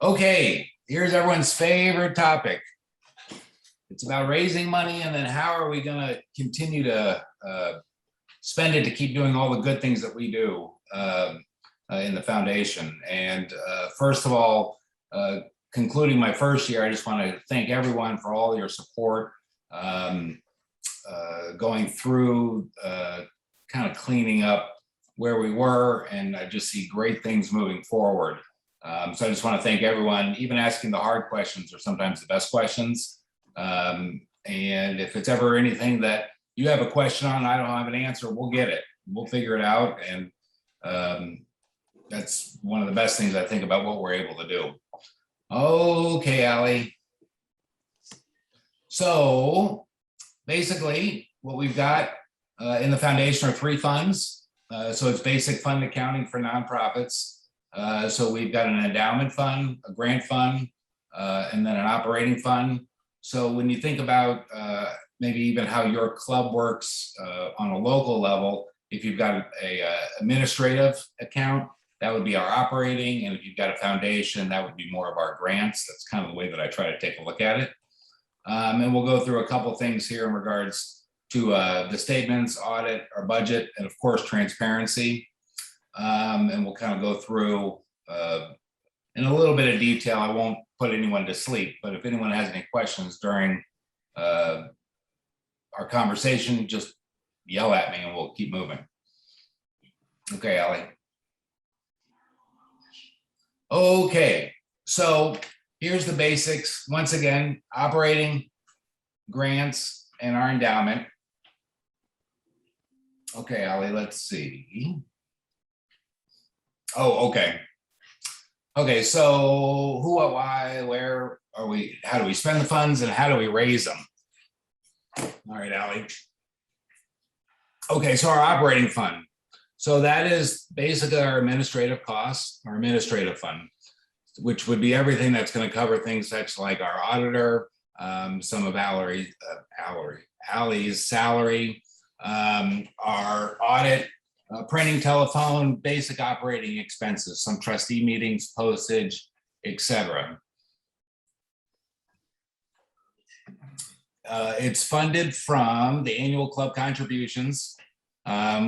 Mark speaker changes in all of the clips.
Speaker 1: Okay, here's everyone's favorite topic. It's about raising money and then how are we going to continue to spend it to keep doing all the good things that we do in the foundation. And first of all, concluding my first year, I just want to thank everyone for all your support, going through kind of cleaning up where we were, and I just see great things moving forward. So I just want to thank everyone. Even asking the hard questions are sometimes the best questions. And if it's ever anything that you have a question on, I don't have an answer, we'll get it. We'll figure it out. And that's one of the best things I think about what we're able to do. Okay, Allie. So basically what we've got in the foundation are three funds. So it's basic fund accounting for nonprofits. So we've got an endowment fund, a grant fund, and then an operating fund. So when you think about maybe even how your club works on a local level, if you've got a administrative account, that would be our operating. And if you've got a foundation, that would be more of our grants. That's kind of the way that I try to take a look at it. And we'll go through a couple things here in regards to the statements, audit, our budget, and of course, transparency. And we'll kind of go through in a little bit of detail. I won't put anyone to sleep, but if anyone has any questions during our conversation, just yell at me and we'll keep moving. Okay, Allie. Okay, so here's the basics. Once again, operating, grants, and our endowment. Okay, Allie, let's see. Oh, okay. Okay, so who, what, why, where are we, how do we spend the funds and how do we raise them? All right, Allie. Okay, so our operating fund. So that is basically our administrative costs, our administrative fund, which would be everything that's going to cover things such like our auditor, some of Allie's salary, our audit, printing, telephone, basic operating expenses, some trustee meetings, postage, etc. It's funded from the annual club contributions.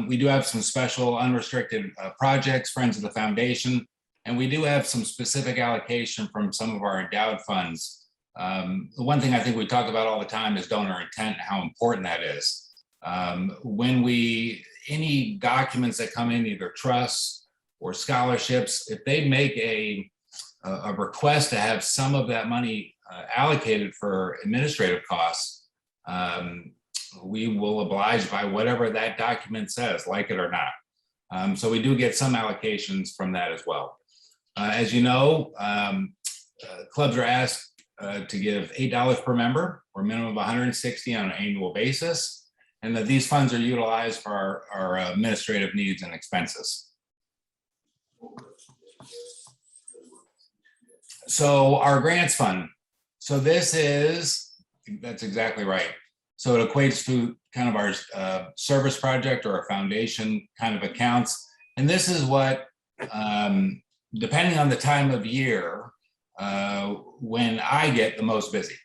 Speaker 1: We do have some special unrestricted projects, Friends of the Foundation, and we do have some specific allocation from some of our endowed funds. The one thing I think we talk about all the time is donor intent, how important that is. When any documents that come in, either trusts or scholarships, if they make a request to have some of that money allocated for administrative costs, we will oblige by whatever that document says, like it or not. So we do get some allocations from that as well. As you know, clubs are asked to give $8 per member, or a minimum of $160 on an annual basis, and that these funds are utilized for our administrative needs and expenses. So our grants fund. So this is, that's exactly right. So it equates to kind of our service project or a foundation kind of accounts. And this is what, depending on the time of year, when I get the most busy.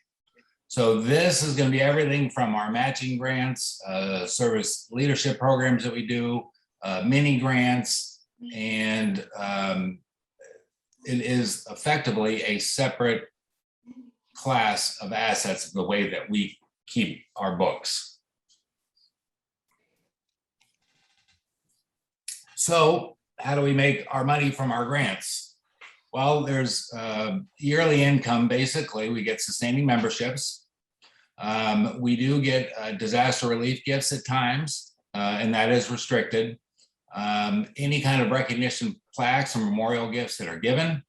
Speaker 1: So this is going to be everything from our matching grants, service leadership programs that we do, mini grants, and it is effectively a separate class of assets the way that we keep our books. So how do we make our money from our grants? Well, there's yearly income. Basically, we get sustaining memberships. We do get disaster relief gifts at times, and that is restricted. Any kind of recognition plaques or memorial gifts that are given,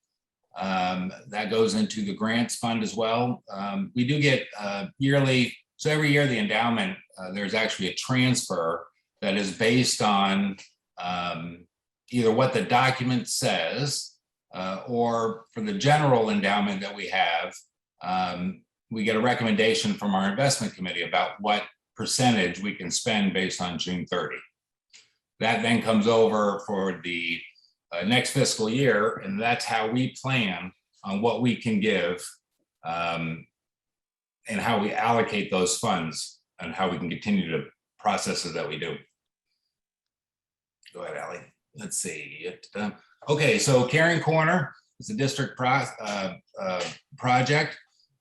Speaker 1: that goes into the grants fund as well. We do get yearly, so every year the endowment, there's actually a transfer that is based on either what the document says, or for the general endowment that we have, we get a recommendation from our investment committee about what percentage we can spend based on June 30. That then comes over for the next fiscal year, and that's how we plan on what we can give and how we allocate those funds and how we can continue to processes that we do. Go ahead, Allie. Let's see. Okay, so Caring Corner is a district project.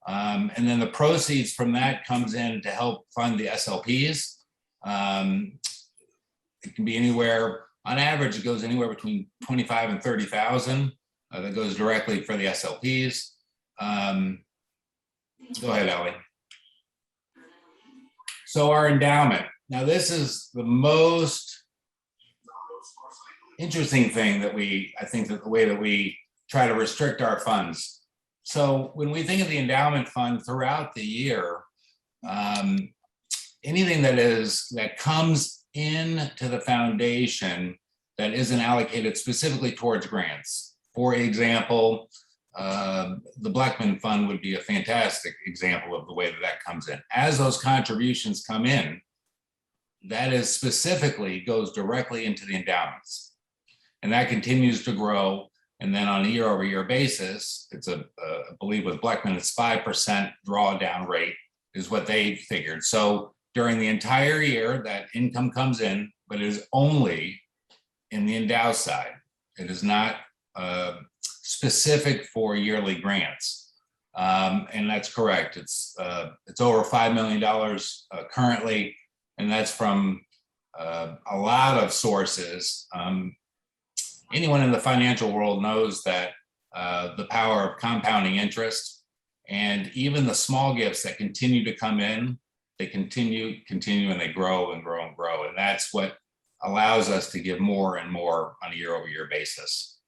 Speaker 1: And then the proceeds from that comes in to help fund the SLPs. It can be anywhere, on average, it goes anywhere between 25 and 30,000 that goes directly for the SLPs. Go ahead, Allie. So our endowment. Now this is the most interesting thing that I think that the way that we try to restrict our funds. So when we think of the endowment fund throughout the year, anything that comes into the foundation that isn't allocated specifically towards grants. For example, the Blackman Fund would be a fantastic example of the way that comes in. As those contributions come in, that is specifically goes directly into the endowments. And that continues to grow. And then on a year-over-year basis, it's I believe with Blackman, it's 5% drawdown rate is what they figured. So during the entire year, that income comes in, but it is only in the endow side. It is not specific for yearly grants. And that's correct. It's over $5 million currently, and that's from a lot of sources. Anyone in the financial world knows that the power of compounding interest, and even the small gifts that continue to come in, they continue, and they grow and grow and grow. And that's what allows us to give more and more on a year-over-year basis.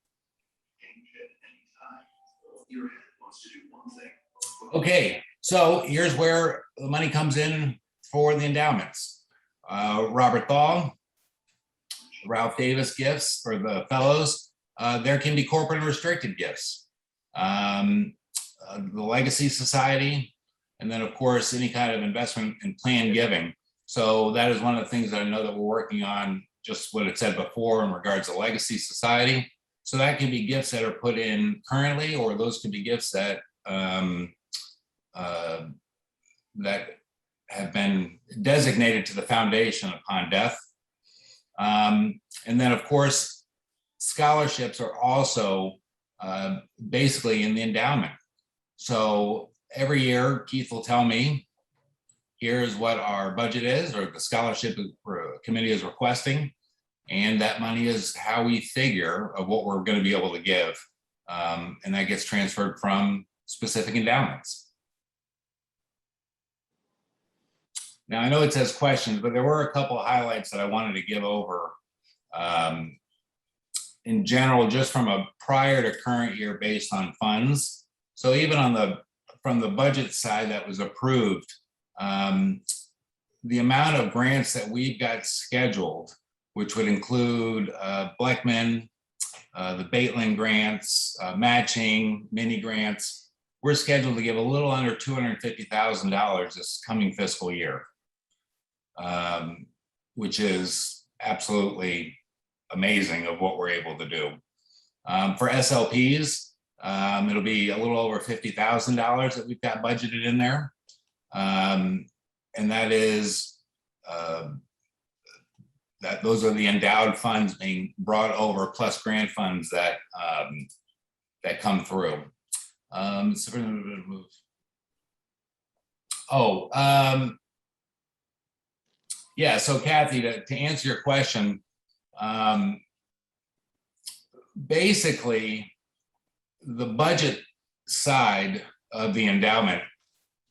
Speaker 1: Okay, so here's where the money comes in for the endowments. Robert Thaw, Ralph Davis gifts for the fellows. There can be corporate and restricted gifts. The Legacy Society, and then of course, any kind of investment and plan giving. So that is one of the things that I know that we're working on, just what it said before in regards to Legacy Society. So that can be gifts that are put in currently, or those could be gifts that that have been designated to the foundation upon death. And then of course, scholarships are also basically in the endowment. So every year, Keith will tell me, here's what our budget is, or the scholarship committee is requesting. And that money is how we figure of what we're going to be able to give. And that gets transferred from specific endowments. Now, I know it says questions, but there were a couple of highlights that I wanted to give over in general, just from a prior to current year based on funds. So even on from the budget side that was approved, the amount of grants that we've got scheduled, which would include Blackman, the Baitland grants, matching, mini grants, we're scheduled to give a little under $250,000 this coming fiscal year, which is absolutely amazing of what we're able to do. For SLPs, it'll be a little over $50,000 that we've got budgeted in there. And that is, those are the endowed funds being brought over, plus grant funds that that come through. Yeah, so Kathy, to answer your question, basically the budget side of the endowment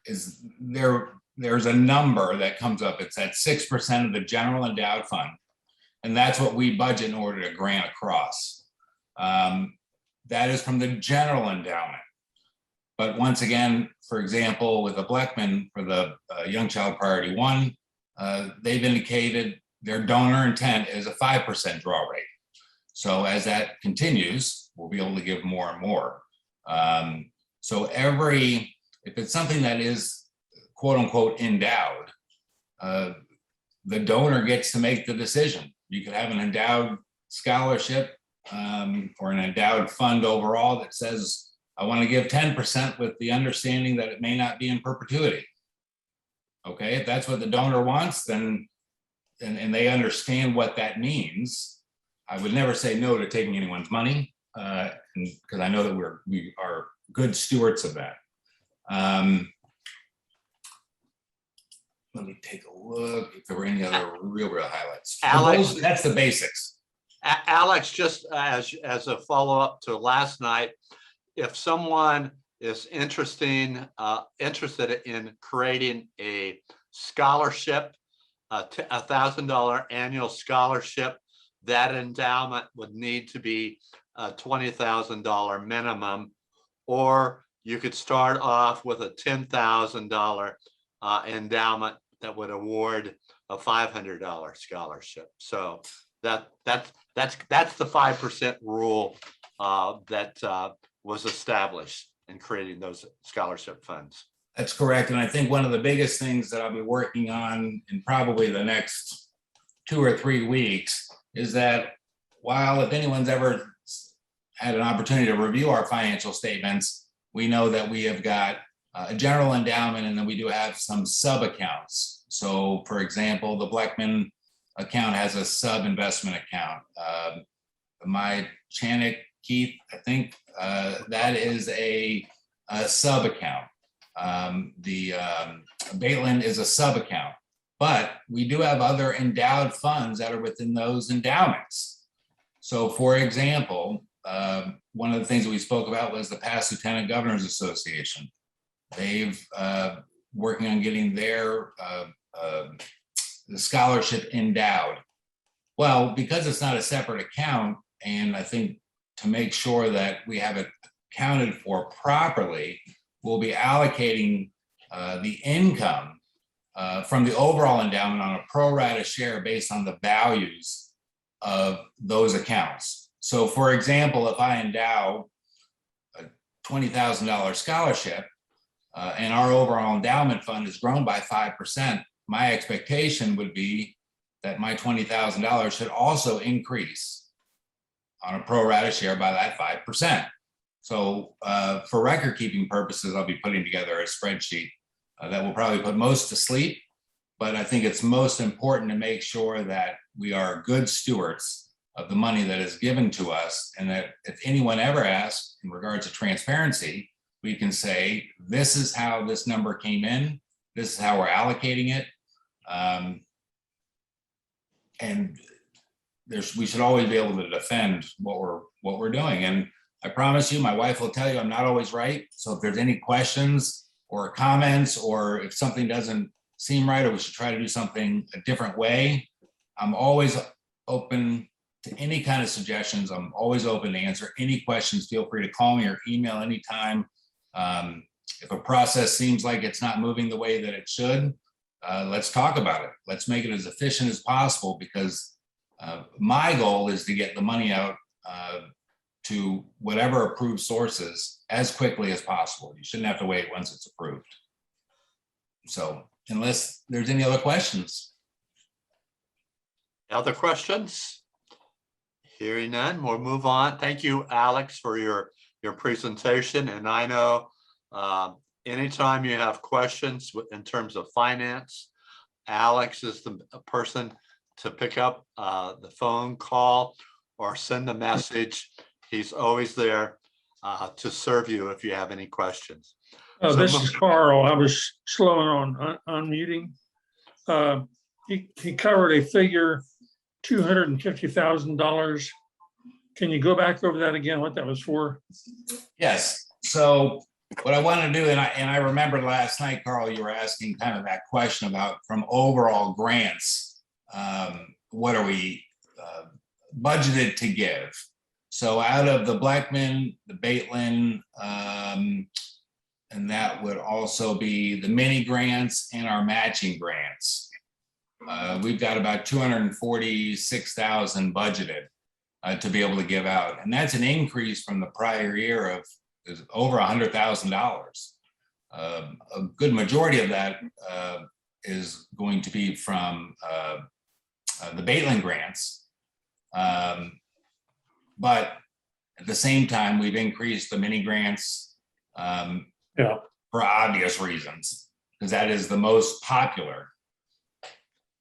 Speaker 1: is there's a number that comes up. It's at 6% of the general endowed fund. And that's what we budget in order to grant across. That is from the general endowment. But once again, for example, with the Blackman for the Young Child Priority 1, they've indicated their donor intent is a 5% draw rate. So as that continues, we'll be able to give more and more. So if it's something that is quote unquote endowed, the donor gets to make the decision. You could have an endowed scholarship or an endowed fund overall that says I want to give 10% with the understanding that it may not be in perpetuity. Okay, if that's what the donor wants, then and they understand what that means, I would never say no to taking anyone's money, because I know that we are good stewards of that. Let me take a look if there were any other real highlights.
Speaker 2: Alex,
Speaker 1: that's the basics.
Speaker 2: Alex, just as a follow-up to last night, if someone is interested in creating a scholarship, a $1,000 annual scholarship, that endowment would need to be a $20,000 minimum, or you could start off with a $10,000 endowment that would award a $500 scholarship. So that's the 5% rule that was established in creating those scholarship funds.
Speaker 1: That's correct. And I think one of the biggest things that I'll be working on in probably the next 2 or 3 weeks is that while if anyone's ever had an opportunity to review our financial statements, we know that we have got a general endowment, and then we do have some sub accounts. So for example, the Bleckman account has a sub investment account. My Chanik Keith, I think that is a sub account. The Baitland is a sub account, but we do have other endowed funds that are within those endowments. So for example, one of the things that we spoke about was the Past Lieutenant Governors Association. They've working on getting their the scholarship endowed. Well, because it's not a separate account, and I think to make sure that we have it accounted for properly, we'll be allocating the income from the overall endowment on a pro rata share based on the values of those accounts. So for example, if I endow a $20,000 scholarship and our overall endowment fund is grown by 5%, my expectation would be that my $20,000 should also increase on a pro rata share by that 5%. So for record keeping purposes, I'll be putting together a spreadsheet that will probably put most to sleep, but I think it's most important to make sure that we are good stewards of the money that is given to us, and that if anyone ever asks in regards to transparency, we can say, this is how this number came in, this is how we're allocating it. And we should always be able to defend what we're doing. And I promise you, my wife will tell you I'm not always right. So if there's any questions or comments, or if something doesn't seem right, or we should try to do something a different way, I'm always open to any kind of suggestions. I'm always open to answer any questions. Feel free to call me or email anytime. If a process seems like it's not moving the way that it should, let's talk about it. Let's make it as efficient as possible, because my goal is to get the money out to whatever approved sources as quickly as possible. You shouldn't have to wait once it's approved. So unless there's any other questions.
Speaker 2: Other questions? Hearing none, we'll move on. Thank you, Alex, for your presentation. And I know anytime you have questions in terms of finance, Alex is the person to pick up the phone call or send a message. He's always there to serve you if you have any questions.
Speaker 3: So this is Carl. I was slow on unmuting. He covered a figure, $250,000. Can you go back over that again, what that was for?
Speaker 1: Yes. So what I want to do, and I remember last night, Carl, you were asking kind of that question about from overall grants, what are we budgeted to give? So out of the Bleckman, the Baitland, and that would also be the mini grants and our matching grants. We've got about 246,000 budgeted to be able to give out. And that's an increase from the prior year of over $100,000. A good majority of that is going to be from the Baitland grants. But At the same time, we've increased the mini grants
Speaker 3: Yeah.
Speaker 1: for obvious reasons, because that is the most popular.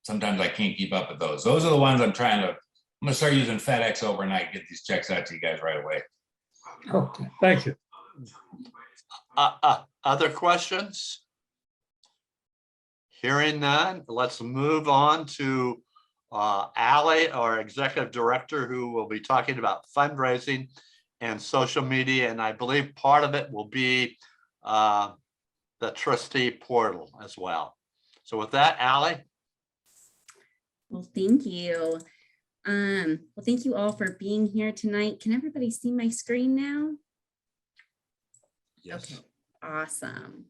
Speaker 1: Sometimes I can't keep up with those. Those are the ones I'm gonna start using FedEx overnight, get these checks out to you guys right away.
Speaker 3: Okay, thank you.
Speaker 2: Other questions? Hearing none, let's move on to Ally, our executive director, who will be talking about fundraising and social media. And I believe part of it will be the trustee portal as well. So with that, Ally.
Speaker 4: Well, thank you. Well, thank you all for being here tonight. Can everybody see my screen now?
Speaker 2: Yes.
Speaker 4: Okay, awesome.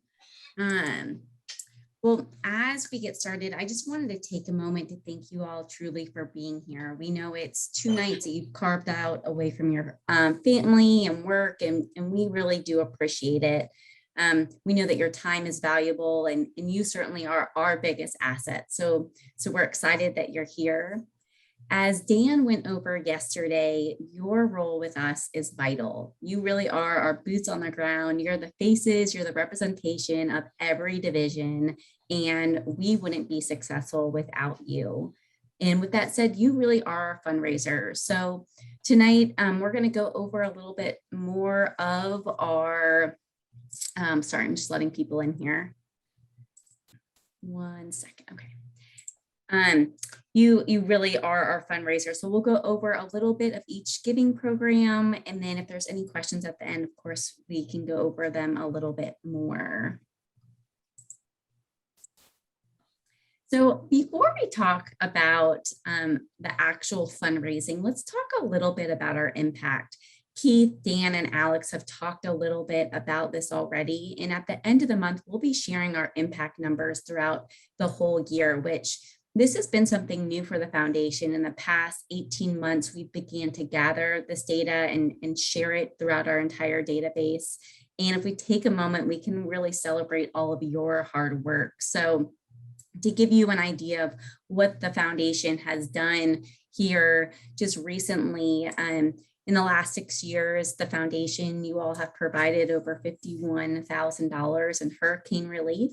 Speaker 4: Well, as we get started, I just wanted to take a moment to thank you all truly for being here. We know it's 2 nights that you've carved out away from your family and work, and we really do appreciate it. We know that your time is valuable, and you certainly are our biggest asset. So we're excited that you're here. As Dan went over yesterday, your role with us is vital. You really are our boots on the ground. You're the faces, you're the representation of every division, and we wouldn't be successful without you. And with that said, you really are our fundraiser. So tonight, we're going to go over a little bit more of our, sorry, I'm just letting people in here. 1 second, okay. You really are our fundraiser. So we'll go over a little bit of each giving program. And then if there's any questions at the end, of course, we can go over them a little bit more. So before we talk about the actual fundraising, let's talk a little bit about our impact. Keith, Dan, and Alex have talked a little bit about this already. And at the end of the month, we'll be sharing our impact numbers throughout the whole year, which this has been something new for the foundation. In the past 18 months, we began to gather this data and share it throughout our entire database. And if we take a moment, we can really celebrate all of your hard work. So to give you an idea of what the foundation has done here just recently, in the last 6 years, the foundation, you all have provided over $51,000 in hurricane relief.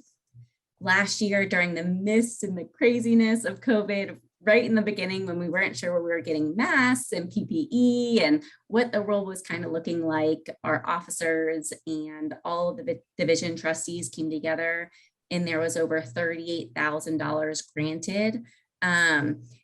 Speaker 4: Last year, during the midst and the craziness of COVID, right in the beginning when we weren't sure where we were getting masks and PPE and what the world was kind of looking like, our officers and all of the division trustees came together and there was over $38,000 granted.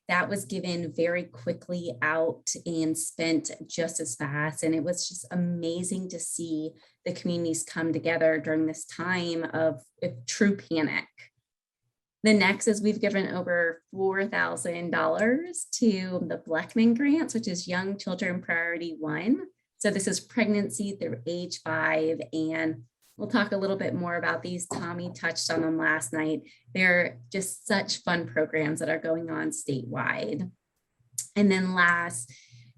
Speaker 4: That was given very quickly out and spent just as fast. And it was just amazing to see the communities come together during this time of true panic. The next is we've given over $4,000 to the Blackman grants, which is Young Children Priority 1. So this is pregnancy through age 5, and we'll talk a little bit more about these. Tommy touched on them last night. They're just such fun programs that are going on statewide. And then last,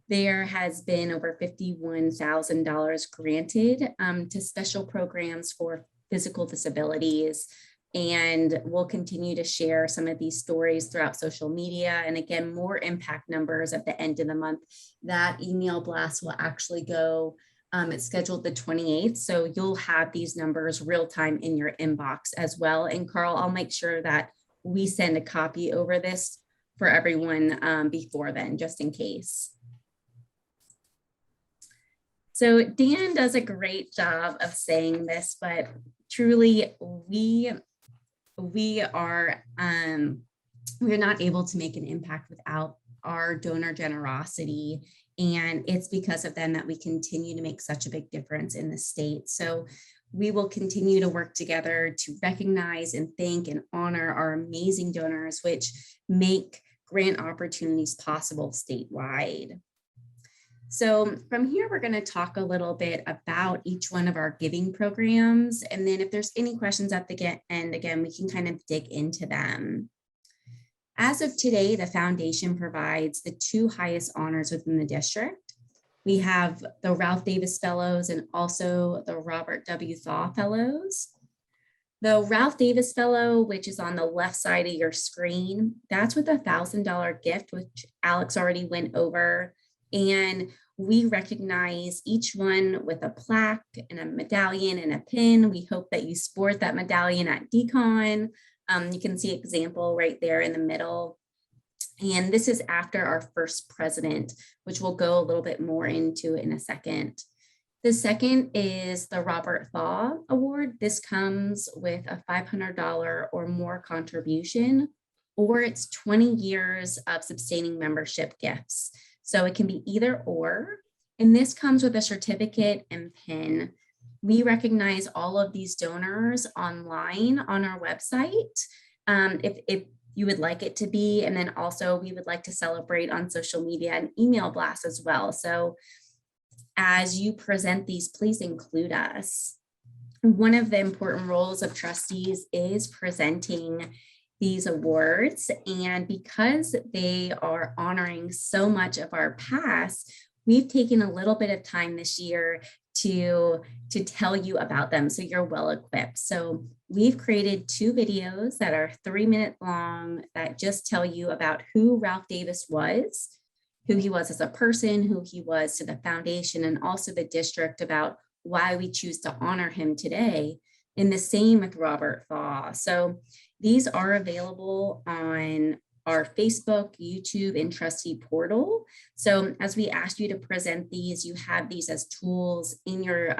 Speaker 4: there has been over $51,000 granted to special programs for physical disabilities. And we'll continue to share some of these stories throughout social media. And again, more impact numbers at the end of the month. That email blast will actually go, it's scheduled the 28th. So you'll have these numbers real time in your inbox as well. And Carl, I'll make sure that we send a copy over this for everyone before then, just in case. So Dan does a great job of saying this, but truly we're not able to make an impact without our donor generosity. And it's because of them that we continue to make such a big difference in the state. So we will continue to work together to recognize and thank and honor our amazing donors, which make grant opportunities possible statewide. So from here, we're going to talk a little bit about each one of our giving programs. And then if there's any questions at the end, again, we can kind of dig into them. As of today, the foundation provides the 2 highest honors within the district. We have the Ralph Davis Fellows and also the Robert W. Thaw Fellows. The Ralph Davis Fellow, which is on the left side of your screen, that's with a $1,000 gift, which Alex already went over. And We recognize each one with a plaque and a medallion and a pin. We hope that you sport that medallion at decon. You can see example right there in the middle. And this is after our first president, which we'll go a little bit more into in a second. The second is the Robert Thaw Award. This comes with a $500 or more contribution, or it's 20 years of sustaining membership gifts. So it can be either or, and this comes with a certificate and pin. We recognize all of these donors online on our website, if you would like it to be, and then also we would like to celebrate on social media and email blasts as well. So as you present these, please include us. One of the important roles of trustees is presenting these awards, and because they are honoring so much of our past, we've taken a little bit of time this year to tell you about them so you're well equipped. So we've created 2 videos that are 3-minute long that just tell you about who Ralph Davis was, who he was as a person, who he was to the foundation, and also the district about why we choose to honor him today. And the same with Robert Thaw. So these are available on our Facebook, YouTube, and trustee portal. So as we asked you to present these, you have these as tools in your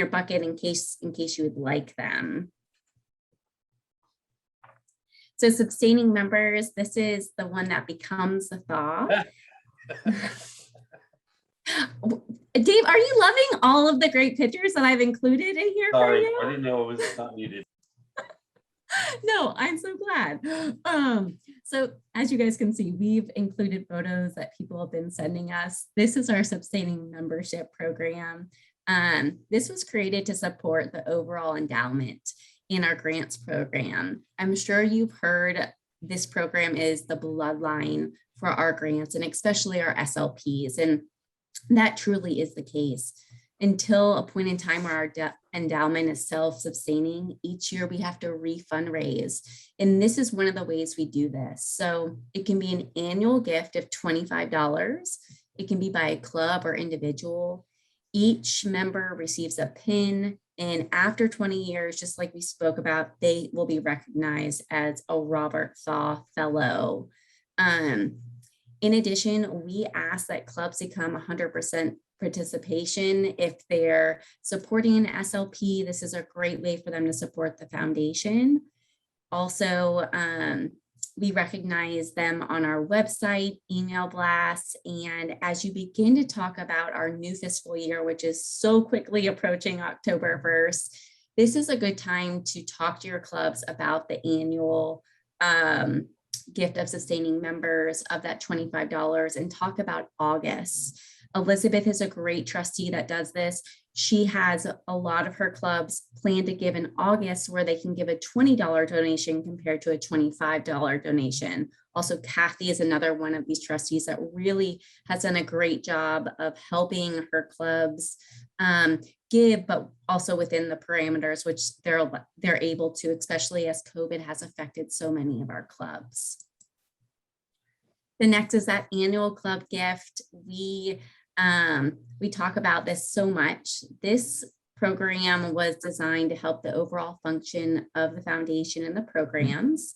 Speaker 4: bucket in case you would like them. So sustaining members, this is the one that becomes the Thaw. Dave, are you loving all of the great pictures that I've included in here for you?
Speaker 5: I didn't know it was not needed.
Speaker 4: No, I'm so glad. So as you guys can see, we've included photos that people have been sending us. This is our sustaining membership program. This was created to support the overall endowment in our grants program. I'm sure you've heard this program is the bloodline for our grants and especially our SLPs. And that truly is the case. Until a point in time where our endowment is self-sustaining, each year we have to re-fundraise. And this is one of the ways we do this. So it can be an annual gift of $25. It can be by a club or individual. Each member receives a pin, and after 20 years, just like we spoke about, they will be recognized as a Robert Thaw Fellow. In addition, we ask that clubs become 100% participation. If they're supporting an SLP, this is a great way for them to support the foundation. Also, we recognize them on our website, email blasts, and as you begin to talk about our new fiscal year, which is so quickly approaching October 1st, this is a good time to talk to your clubs about the annual gift of sustaining members of that $25 and talk about August. Elizabeth is a great trustee that does this. She has a lot of her clubs planned to give in August where they can give a $20 donation compared to a $25 donation. Also, Kathy is another one of these trustees that really has done a great job of helping her clubs give, but also within the parameters which they're able to, especially as COVID has affected so many of our clubs. The next is that annual club gift. We talk about this so much. This program was designed to help the overall function of the foundation and the programs.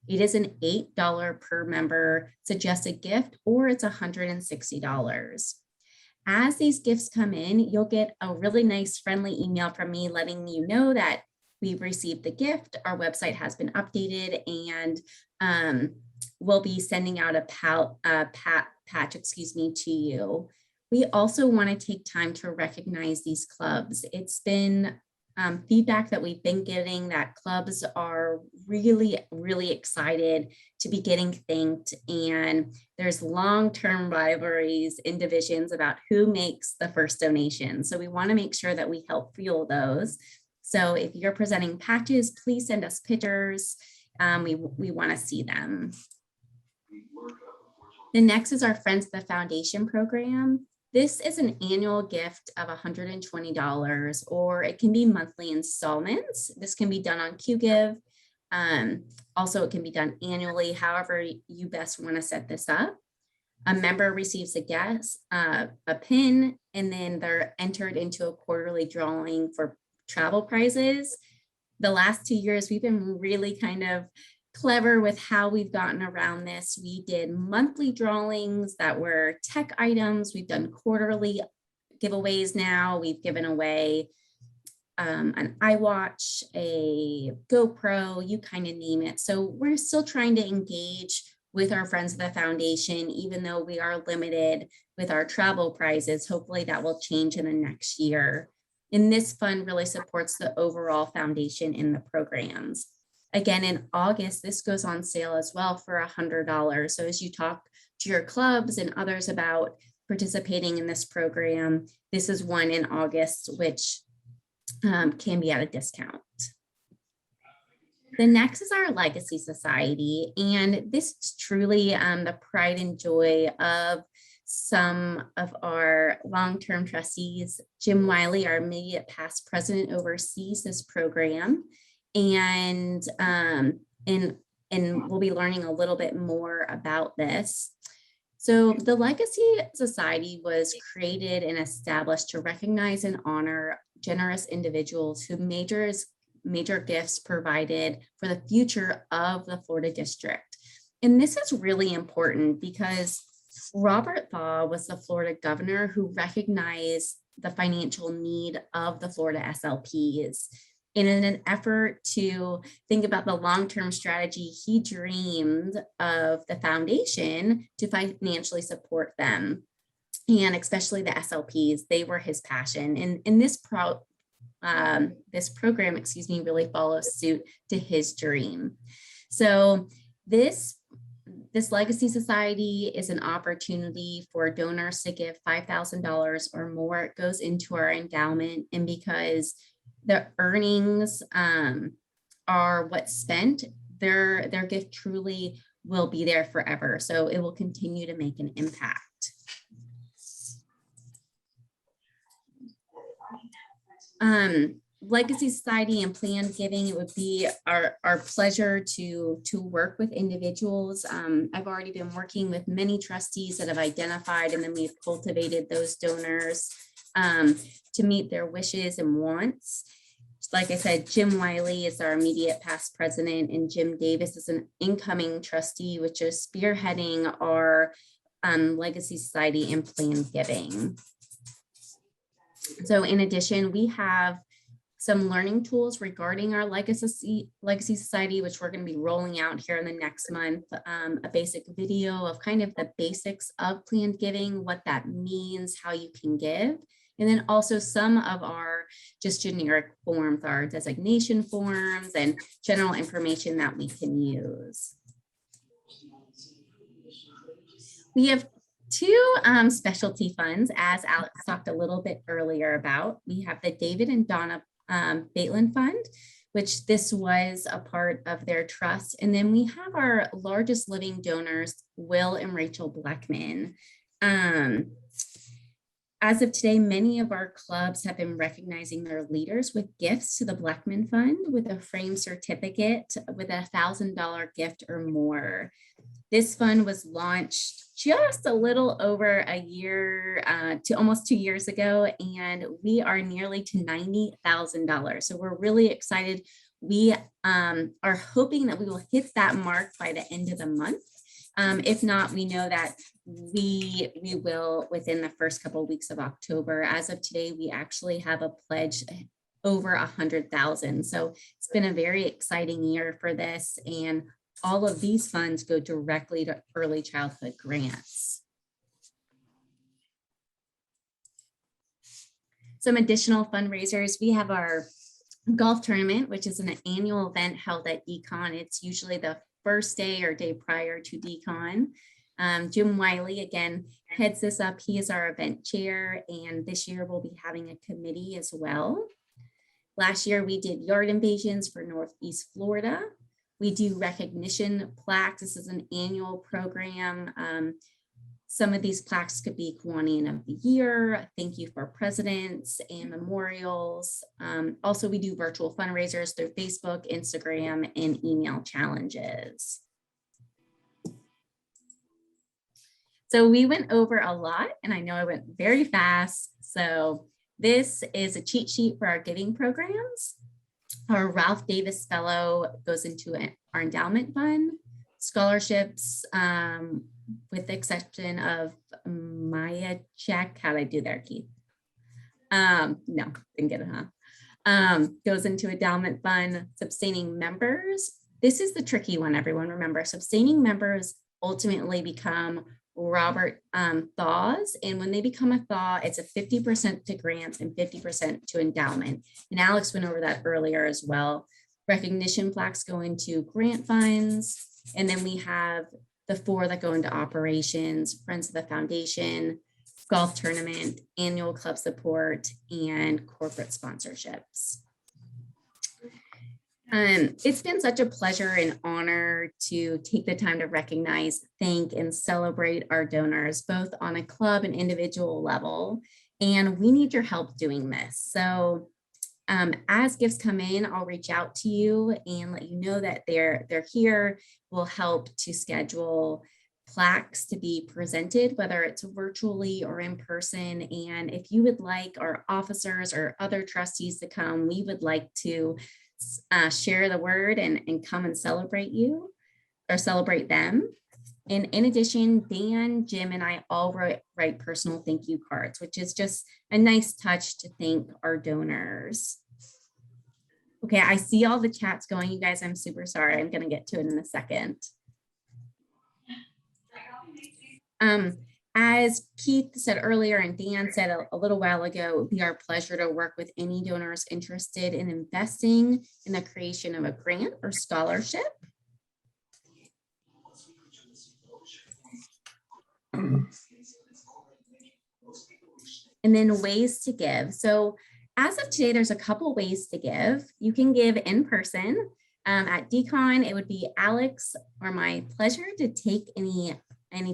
Speaker 4: It is an $8 per member suggested gift, or it's $160. As these gifts come in, you'll get a really nice friendly email from me letting you know that we've received the gift, our website has been updated, and we'll be sending out a patch to you. We also want to take time to recognize these clubs. It's been feedback that we've been getting that clubs are really, really excited to be getting thanked. And there's long-term rivalries in divisions about who makes the first donation. So we want to make sure that we help fuel those. So if you're presenting patches, please send us pictures. We want to see them. The next is our Friends of the Foundation program. This is an annual gift of $120, or it can be monthly installments. This can be done on QGive. Also, it can be done annually, however you best want to set this up. A member receives a pin, and then they're entered into a quarterly drawing for travel prizes. The last 2 years, we've been really kind of clever with how we've gotten around this. We did monthly drawings that were tech items. We've done quarterly giveaways now. We've given away an iWatch, a GoPro, you kind of name it. So we're still trying to engage with our friends of the foundation, even though we are limited with our travel prizes. Hopefully that will change in the next year. And this fund really supports the overall foundation in the programs. Again, in August, this goes on sale as well for $100. So as you talk to your clubs and others about participating in this program, this is one in August, which can be at a discount. The next is our Legacy Society, and this is truly the pride and joy of some of our long-term trustees. Jim Wiley, our immediate past president, oversees this program, and we'll be learning a little bit more about this. So the Legacy Society was created and established to recognize and honor generous individuals who major gifts provided for the future of the Florida District. And this is really important because Robert Thaw was the Florida governor who recognized the financial need of the Florida SLPs. And in an effort to think about the long-term strategy, he dreamed of the foundation to financially support them. And especially the SLPs, they were his passion. And this program, really follows suit to his dream. So this Legacy Society is an opportunity for donors to give $5,000 or more. It goes into our endowment, and because the earnings are what's spent, their gift truly will be there forever. So it will continue to make an impact. Legacy Society and planned giving, it would be our pleasure to work with individuals. I've already been working with many trustees that have identified, and then we've cultivated those donors to meet their wishes and wants. Like I said, Jim Wiley is our immediate past president, and Jim Davis is an incoming trustee, which is spearheading our Legacy Society and planned giving. So in addition, we have some learning tools regarding our Legacy Society, which we're going to be rolling out here in the next month. A basic video of kind of the basics of planned giving, what that means, how you can give. And then also some of our just generic forms, our designation forms and general information that we can use. We have two specialty funds, as Alex talked a little bit earlier about. We have the David and Donna Bateland Fund, which this was a part of their trust. And then we have our largest living donors, Will and Rachel Blackman. As of today, many of our clubs have been recognizing their leaders with gifts to the Blackman Fund with a framed certificate with a $1,000 gift or more. This fund was launched just a little over a year to almost 2 years ago, and we are nearly to $90,000. So we're really excited. We are hoping that we will hit that mark by the end of the month. If not, we know that we will within the first couple of weeks of October. As of today, we actually have a pledge over 100,000. So it's been a very exciting year for this, and all of these funds go directly to early childhood grants. Some additional fundraisers. We have our golf tournament, which is an annual event held at Econ. It's usually the first day or day prior to Decon. Jim Wiley, again, heads this up. He is our event chair, and this year we'll be having a committee as well. Last year we did yard invasions for Northeast Florida. We do recognition plaques. This is an annual program. Some of these plaques could be Kiwanis of the Year, thank you for presidents, and memorials. Also, we do virtual fundraisers through Facebook, Instagram, and email challenges. So we went over a lot, and I know I went very fast. So this is a cheat sheet for our giving programs. Our Ralph Davis Fellow goes into our endowment fund. Scholarships, with the exception of Maya Check. How'd I do there, Keith? No, didn't get it, huh? Goes into endowment fund. Sustaining members. This is the tricky one, everyone. Remember, sustaining members ultimately become Robert Thaw's, and when they become a Thaw, it's a 50% to grants and 50% to endowment. And Alex went over that earlier as well. Recognition plaques go into grant funds, and then we have the 4 that go into operations: Friends of the Foundation, golf tournament, annual club support, and corporate sponsorships. It's been such a pleasure and honor to take the time to recognize, thank, and celebrate our donors, both on a club and individual level. And we need your help doing this. So as gifts come in, I'll reach out to you and let you know that they're here. We'll help to schedule plaques to be presented, whether it's virtually or in person. And if you would like our officers or other trustees to come, we would like to share the word and come and celebrate you or celebrate them. And in addition, Dan, Jim, and I all write personal thank you cards, which is just a nice touch to thank our donors. Okay, I see all the chats going, you guys. I'm super sorry. I'm going to get to it in a second. As Keith said earlier and Dan said a little while ago, it would be our pleasure to work with any donors interested in investing in the creation of a grant or scholarship. And then ways to give. So as of today, there's a couple ways to give. You can give in person. At Decon, it would be Alex or my pleasure to take any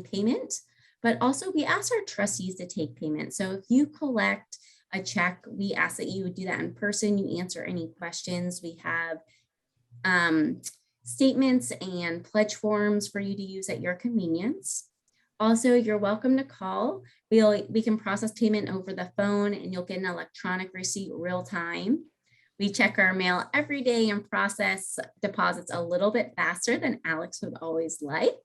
Speaker 4: payment. But also we ask our trustees to take payment. So if you collect a check, we ask that you would do that in person. You answer any questions. We have statements and pledge forms for you to use at your convenience. Also, you're welcome to call. We can process payment over the phone and you'll get an electronic receipt real time. We check our mail every day and process deposits a little bit faster than Alex would always like.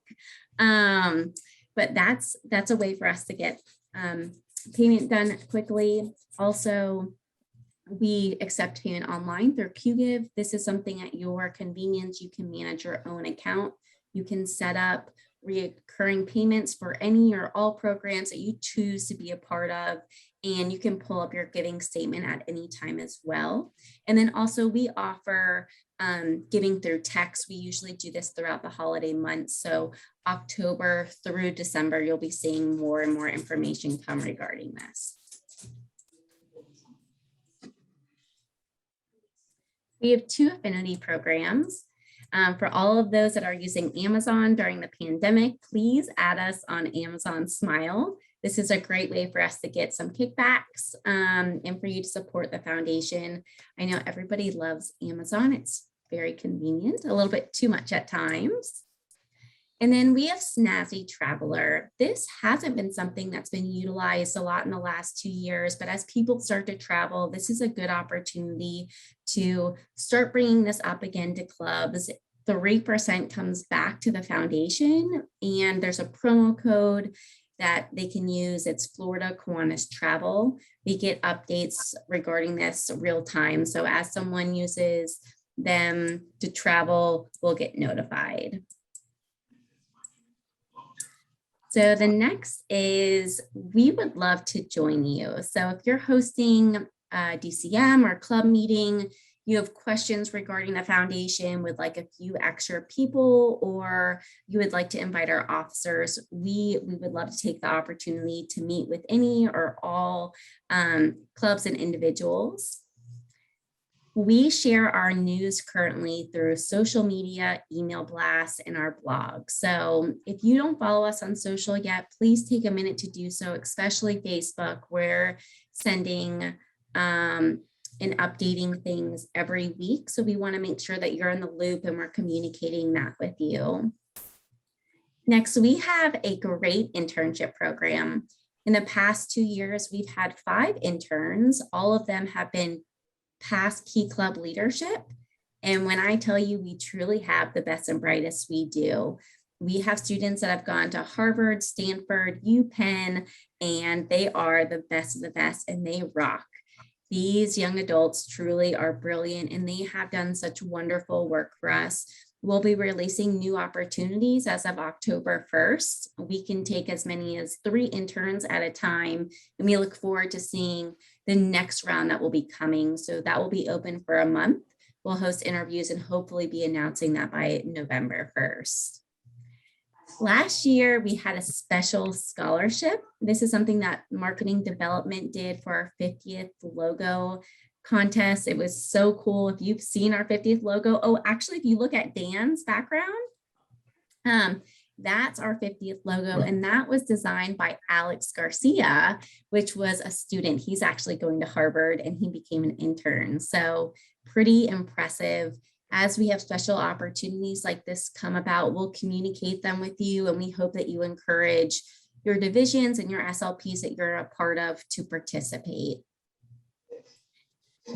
Speaker 4: But that's a way for us to get payment done quickly. Also, we accept payment online through QGive. This is something at your convenience. You can manage your own account. You can set up recurring payments for any or all programs that you choose to be a part of. And you can pull up your giving statement at any time as well. And then also we offer giving through text. We usually do this throughout the holiday months. So October through December, you'll be seeing more and more information come regarding this. We have 2 affinity programs. For all of those that are using Amazon during the pandemic, please add us on Amazon Smile. This is a great way for us to get some kickbacks and for you to support the foundation. I know everybody loves Amazon. It's very convenient, a little bit too much at times. And then we have Snazzy Traveler. This hasn't been something that's been utilized a lot in the last 2 years, but as people start to travel, this is a good opportunity to start bringing this up again to clubs. 3% comes back to the foundation, and there's a promo code that they can use. It's Florida Kiwanis Travel. We get updates regarding this real time. So as someone uses them to travel, we'll get notified. So the next is, we would love to join you. So if you're hosting a DCM or club meeting, you have questions regarding the foundation, would like a few extra people, or you would like to invite our officers, we would love to take the opportunity to meet with any or all clubs and individuals. We share our news currently through social media, email blasts, and our blog. So if you don't follow us on social yet, please take a minute to do so, especially Facebook. We're sending and updating things every week. So we want to make sure that you're in the loop and we're communicating that with you. Next, we have a great internship program. In the past 2 years, we've had 5 interns. All of them have been past Key Club leadership. And when I tell you we truly have the best and brightest, we do. We have students that have gone to Harvard, Stanford, UPenn, and they are the best of the best, and they rock. These young adults truly are brilliant, and they have done such wonderful work for us. We'll be releasing new opportunities as of October 1st. We can take as many as 3 interns at a time, and we look forward to seeing the next round that will be coming. So that will be open for a month. We'll host interviews and hopefully be announcing that by November 1st. Last year, we had a special scholarship. This is something that marketing development did for our 50th logo contest. It was so cool. If you've seen our 50th logo, oh, actually, if you look at Dan's background, that's our 50th logo. And that was designed by Alex Garcia, which was a student. He's actually going to Harvard and he became an intern. So pretty impressive. As we have special opportunities like this come about, we'll communicate them with you, and we hope that you encourage your divisions and your SLPs that you're a part of to participate.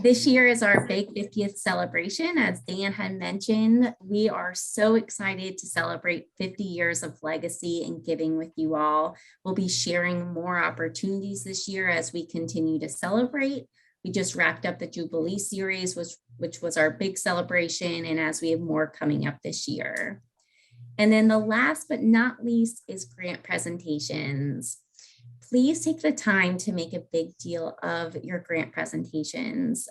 Speaker 4: This year is our big 50th celebration. As Dan had mentioned, we are so excited to celebrate 50 years of legacy and giving with you all. We'll be sharing more opportunities this year as we continue to celebrate. We just wrapped up the Jubilee series, which was our big celebration, and as we have more coming up this year. And then the last but not least is grant presentations. Please take the time to make a big deal of your grant presentations.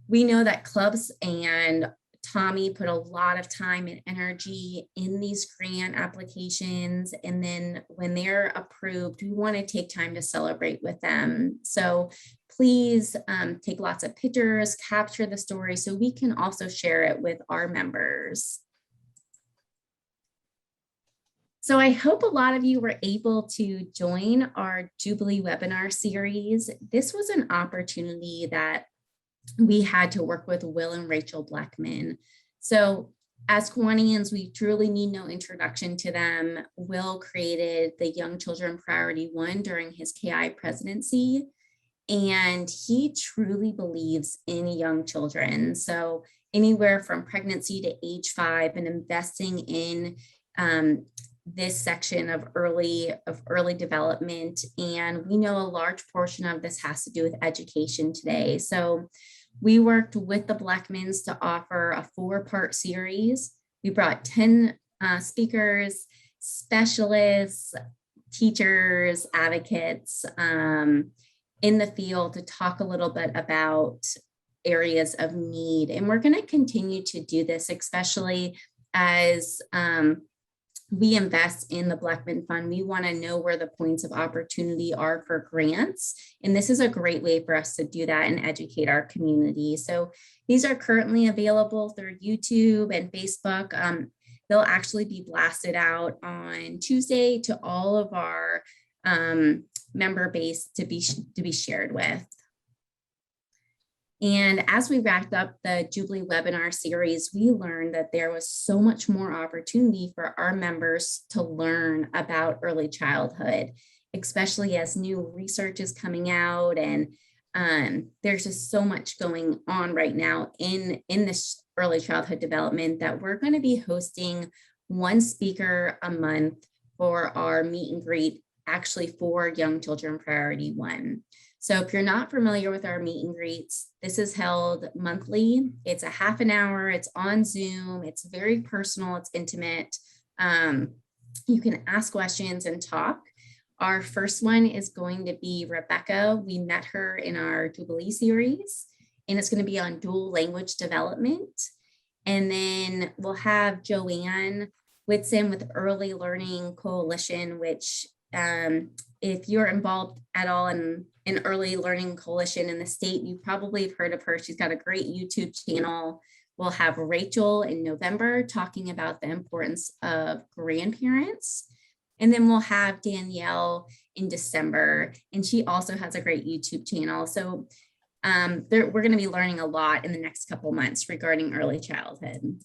Speaker 4: We know that clubs and Tommy put a lot of time and energy in these grant applications. And then when they're approved, we want to take time to celebrate with them. So please take lots of pictures, capture the story so we can also share it with our members. So I hope a lot of you were able to join our Jubilee webinar series. This was an opportunity that we had to work with Will and Rachel Blackman. So as Kiwanians, we truly need no introduction to them. Will created the Young Children Priority 1 during his KI presidency, and he truly believes in young children. So anywhere from pregnancy to age 5 and investing in this section of early development. And we know a large portion of this has to do with education today. So we worked with the Blackmans to offer a 4-part series. We brought 10 speakers, specialists, teachers, advocates in the field to talk a little bit about areas of need. And we're going to continue to do this, especially as we invest in the Blackman Fund. We want to know where the points of opportunity are for grants. And this is a great way for us to do that and educate our community. So these are currently available through YouTube and Facebook. They'll actually be blasted out on Tuesday to all of our member base to be shared with. And as we wrapped up the Jubilee webinar series, we learned that there was so much more opportunity for our members to learn about early childhood, especially as new research is coming out. And there's just so much going on right now in this early childhood development that we're going to be hosting 1 speaker a month for our meet and greet, actually for Young Children Priority 1. So if you're not familiar with our meet and greets, this is held monthly. It's a half an hour. It's on Zoom. It's very personal. It's intimate. You can ask questions and talk. Our first one is going to be Rebecca. We met her in our Jubilee series, and it's going to be on dual language development. And then we'll have Joanne Whitson with Early Learning Coalition, which if you're involved at all in an Early Learning Coalition in the state, you probably have heard of her. She's got a great YouTube channel. We'll have Rachel in November talking about the importance of grandparents. And then we'll have Danielle in December, and she also has a great YouTube channel. So we're going to be learning a lot in the next couple months regarding early childhood.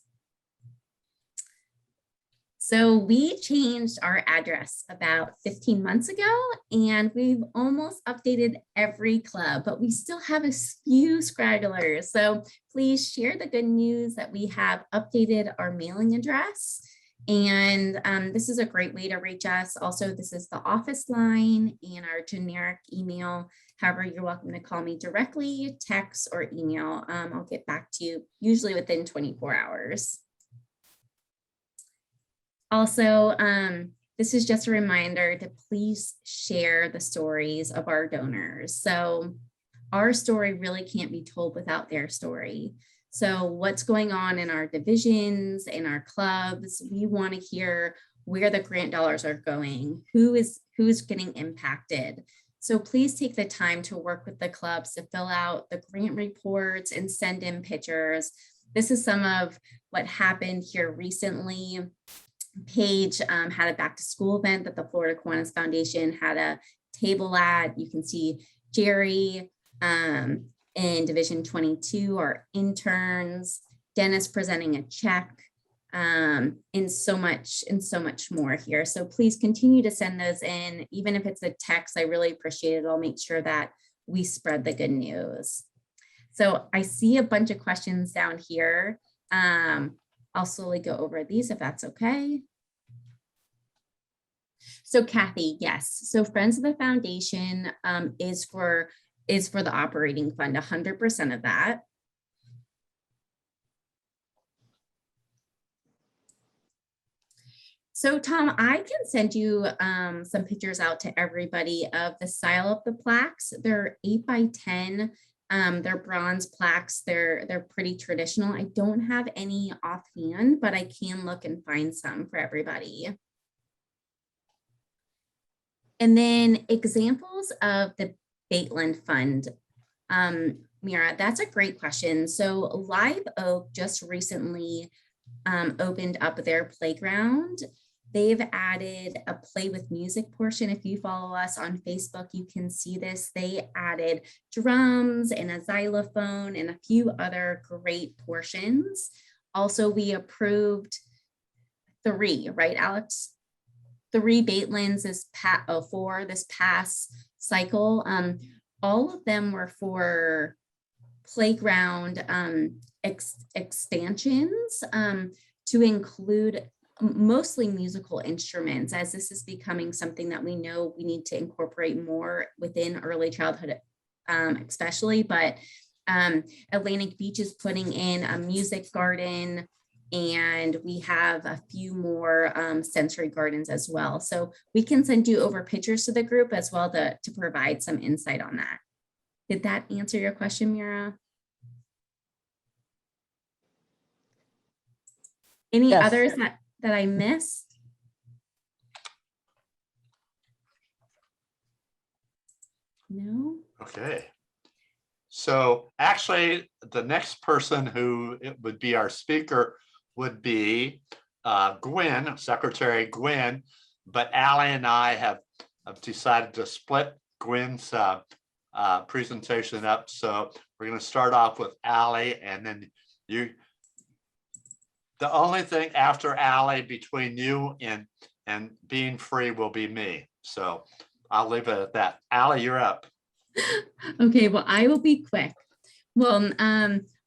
Speaker 4: So we changed our address about 15 months ago, and we've almost updated every club, but we still have a few stragglers. So please share the good news that we have updated our mailing address. And this is a great way to reach us. Also, this is the office line and our generic email. However, you're welcome to call me directly, text, or email. I'll get back to you usually within 24 hours. Also, this is just a reminder to please share the stories of our donors. So our story really can't be told without their story. So what's going on in our divisions, in our clubs, we want to hear where the grant dollars are going, who's getting impacted. So please take the time to work with the clubs to fill out the grant reports and send in pictures. This is some of what happened here recently. Paige had a back to school event that the Florida Kiwanis Foundation had a table at. You can see Jerry in Division 22, our interns, Dennis presenting a check, and so much more here. So please continue to send those in, even if it's a text. I really appreciate it. I'll make sure that we spread the good news. So I see a bunch of questions down here. I'll slowly go over these if that's okay. So Kathy, yes. So Friends of the Foundation is for the operating fund, 100% of that. So Tom, I can send you some pictures out to everybody of the style of the plaques. They're 8 by 10. They're bronze plaques. They're pretty traditional. I don't have any offhand, but I can look and find some for everybody. And then examples of the Baitland Fund. Mira, that's a great question. So Live Oak just recently opened up their playground. They've added a play with music portion. If you follow us on Facebook, you can see this. They added drums and a xylophone and a few other great portions. Also, we approved 3, right, Alex? 3 Baitlands for this past cycle. All of them were for playground expansions to include mostly musical instruments, as this is becoming something that we know we need to incorporate more within early childhood, especially. But Atlantic Beach is putting in a music garden, and we have a few more sensory gardens as well. So we can send you over pictures to the group as well to provide some insight on that. Did that answer your question, Mira? Any
Speaker 5: Yes.
Speaker 4: others that I missed? No?
Speaker 2: Okay. So actually, the next person who it would be our speaker would be Gwen, Secretary Gwen, but Allie and I have decided to split Gwen's presentation up. So we're going to start off with Allie, and then you. The only thing after Allie between you and being free will be me. So I'll leave it at that. Allie, you're up.
Speaker 4: Okay, well, I will be quick. Well,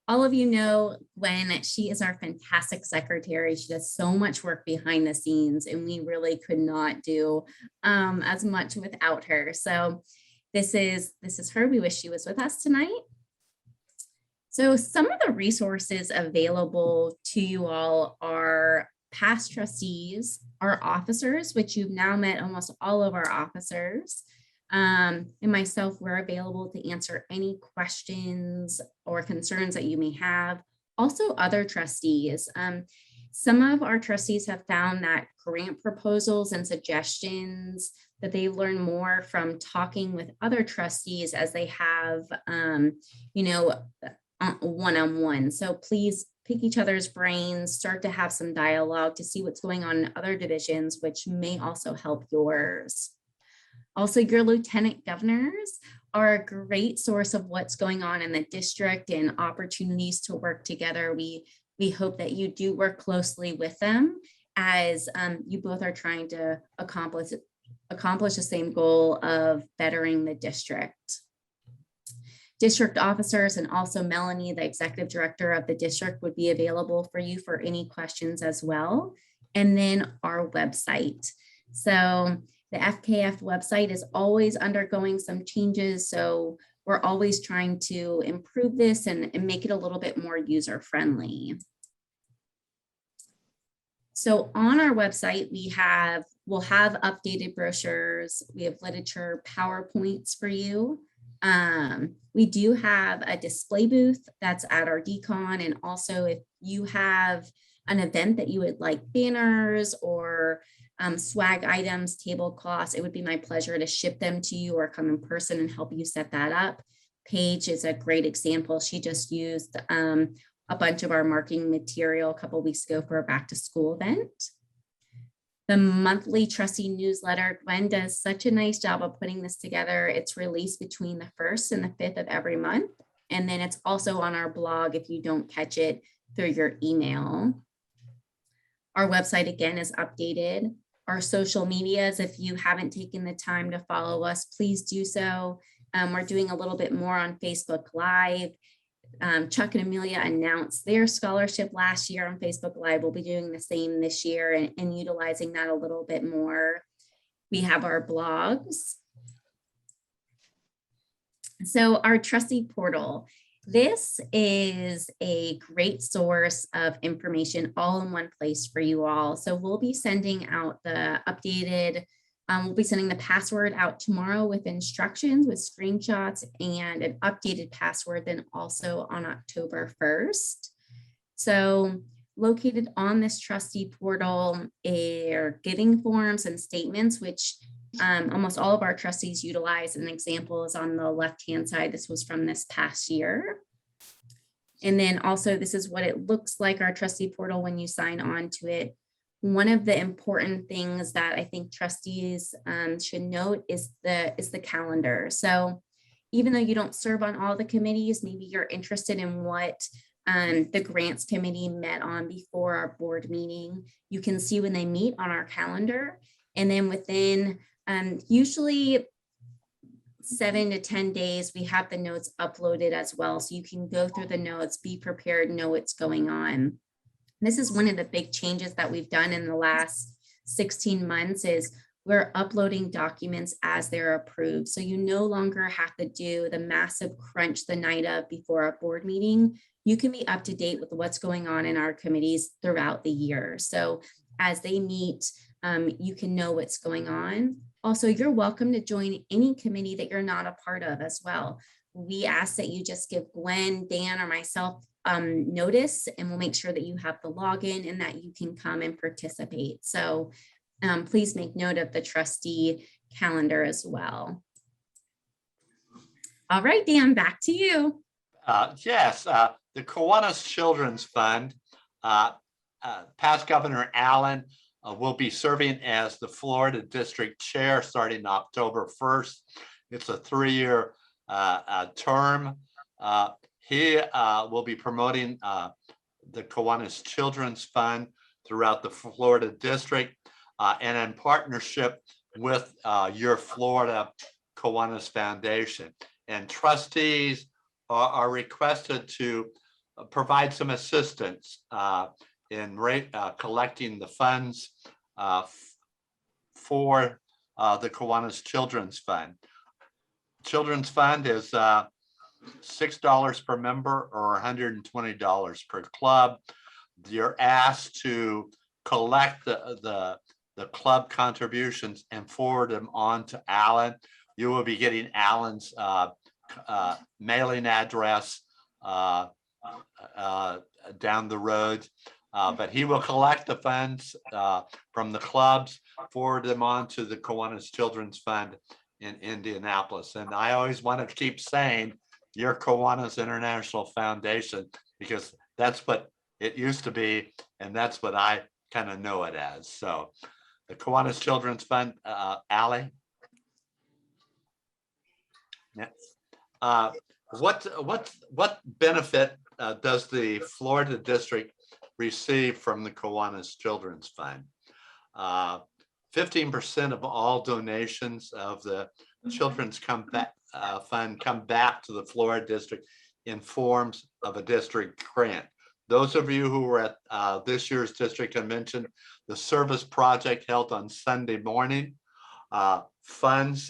Speaker 4: all of you know Gwen, she is our fantastic secretary. She does so much work behind the scenes, and we really could not do as much without her. So this is her. We wish she was with us tonight. So some of the resources available to you all are past trustees, our officers, which you've now met almost all of our officers, and myself. We're available to answer any questions or concerns that you may have. Also other trustees. Some of our trustees have found that grant proposals and suggestions that they learn more from talking with other trustees as they have, one-on-one. So please pick each other's brains, start to have some dialogue to see what's going on in other divisions, which may also help yours. Also, your lieutenant governors are a great source of what's going on in the district and opportunities to work together. We hope that you do work closely with them as you both are trying to accomplish the same goal of bettering the district. District officers and also Melanie, the executive director of the district, would be available for you for any questions as well. And then our website. So the FKF website is always undergoing some changes. So we're always trying to improve this and make it a little bit more user-friendly. So on our website, we'll have updated brochures. We have literature PowerPoints for you. We do have a display booth that's at our decon. And also if you have an event that you would like banners or swag items, tablecloths, it would be my pleasure to ship them to you or come in person and help you set that up. Paige is a great example. She just used a bunch of our marketing material a couple of weeks ago for a back to school event. The monthly trustee newsletter, Gwen does such a nice job of putting this together. It's released between the 1st and the 5th of every month. And then it's also on our blog if you don't catch it through your email. Our website again is updated. Our social medias, if you haven't taken the time to follow us, please do so. We're doing a little bit more on Facebook Live. Chuck and Amelia announced their scholarship last year on Facebook Live. We'll be doing the same this year and utilizing that a little bit more. We have our blogs. So our trustee portal. This is a great source of information all in one place for you all. So we'll be sending out the updated, we'll be sending the password out tomorrow with instructions, with screenshots and an updated password then also on October 1st. So located on this trustee portal are giving forms and statements, which almost all of our trustees utilize. An example is on the left-hand side. This was from this past year. And then also this is what it looks like, our trustee portal, when you sign on to it. One of the important things that I think trustees should note is the calendar. So even though you don't serve on all the committees, maybe you're interested in what the grants committee met on before our board meeting, you can see when they meet on our calendar. And then within usually 7 to 10 days, we have the notes uploaded as well. So you can go through the notes, be prepared, know what's going on. This is one of the big changes that we've done in the last 16 months is we're uploading documents as they're approved. So you no longer have to do the massive crunch the night of before a board meeting. You can be up to date with what's going on in our committees throughout the year. So as they meet, you can know what's going on. Also, you're welcome to join any committee that you're not a part of as well. We ask that you just give Gwen, Dan, or myself notice, and we'll make sure that you have the login and that you can come and participate. So please make note of the trustee calendar as well. All right, Dan, back to you.
Speaker 2: Yes, the Kiwanis Children's Fund, past Governor Allen will be serving as the Florida District Chair starting October 1st. It's a 3-year term. He will be promoting the Kiwanis Children's Fund throughout the Florida District and in partnership with your Florida Kiwanis Foundation. And trustees are requested to provide some assistance in collecting the funds for the Kiwanis Children's Fund. Children's Fund is $6 per member or $120 per club. You're asked to collect the club contributions and forward them on to Alan. You will be getting Alan's mailing address down the road, but he will collect the funds from the clubs, forward them on to the Kiwanis Children's Fund in Indianapolis. And I always want to keep saying your Kiwanis International Foundation, because that's what it used to be, and that's what I kind of know it as. So the Kiwanis Children's Fund, Allie? Yeah. What benefit does the Florida District received from the Kiwanis Children's Fund. 15% of all donations of the Children's Fund come back to the Florida District in forms of a district grant. Those of you who were at this year's district convention, the service project held on Sunday morning, funds